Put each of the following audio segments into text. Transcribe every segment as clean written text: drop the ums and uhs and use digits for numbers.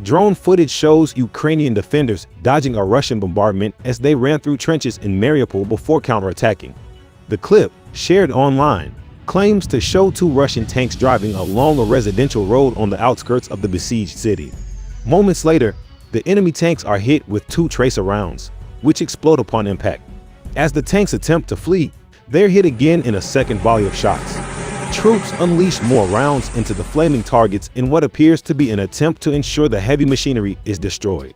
Drone footage shows Ukrainian defenders dodging a Russian bombardment as they ran through trenches in Mariupol before counterattacking. The clip, shared online, claims to show two Russian tanks driving along a residential road on the outskirts of the besieged city. Moments later, the enemy tanks are hit with two tracer rounds, which explode upon impact. As the tanks attempt to flee, they're hit again in a second volley of shots. Troops unleash more rounds into the flaming targets in what appears to be an attempt to ensure the heavy machinery is destroyed.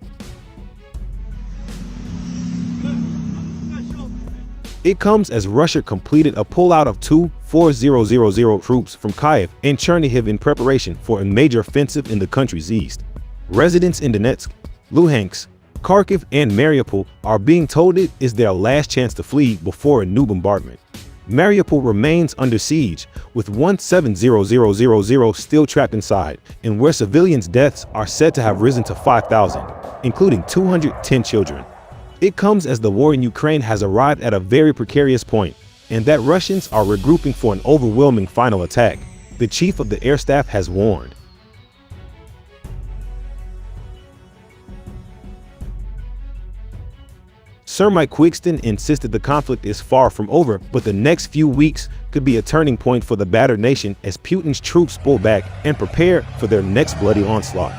It comes as Russia completed a pullout of two 4,000 troops from Kyiv and Chernihiv in preparation for a major offensive in the country's east. Residents in Donetsk, Luhansk, Kharkiv, and Mariupol are being told it is their last chance to flee before a new bombardment. Mariupol remains under siege, with 17,000 still trapped inside, and where civilians' deaths are said to have risen to 5,000, including 210 children. It comes as the war in Ukraine has arrived at a very precarious point, and that Russians are regrouping for an overwhelming final attack, the chief of the air staff has warned. Sir Mike Quigston insisted the conflict is far from over, but the next few weeks could be a turning point for the battered nation as Putin's troops pull back and prepare for their next bloody onslaught.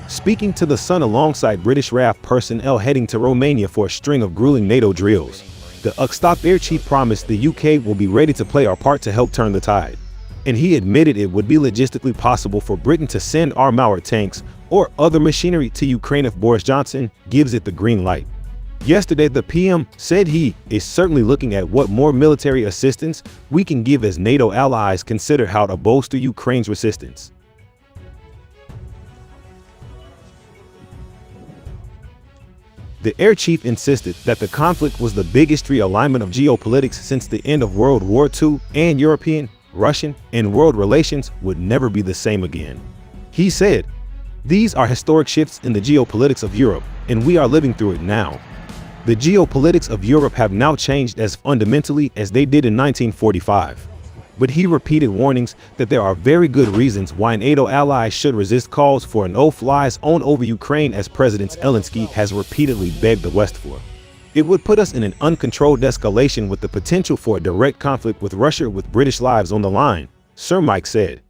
Speaking to The Sun alongside British RAF personnel heading to Romania for a string of grueling NATO drills, the Ukstop air chief promised the UK will be ready to play our part to help turn the tide. And he admitted it would be logistically possible for Britain to send armored tanks or other machinery to Ukraine if Boris Johnson gives it the green light. Yesterday, the PM said he is certainly looking at what more military assistance we can give as NATO allies consider how to bolster Ukraine's resistance. The air chief insisted that the conflict was the biggest realignment of geopolitics since the end of World War II, and European, Russian, and world relations would never be the same again. He said, "These are historic shifts in the geopolitics of Europe, and we are living through it now. The geopolitics of Europe have now changed as fundamentally as they did in 1945. But he repeated warnings that there are very good reasons why NATO allies should resist calls for an no-fly zone over Ukraine, as President Zelensky has repeatedly begged the West for. It would put us in an uncontrolled escalation with the potential for a direct conflict with Russia with British lives on the line," Sir Mike said.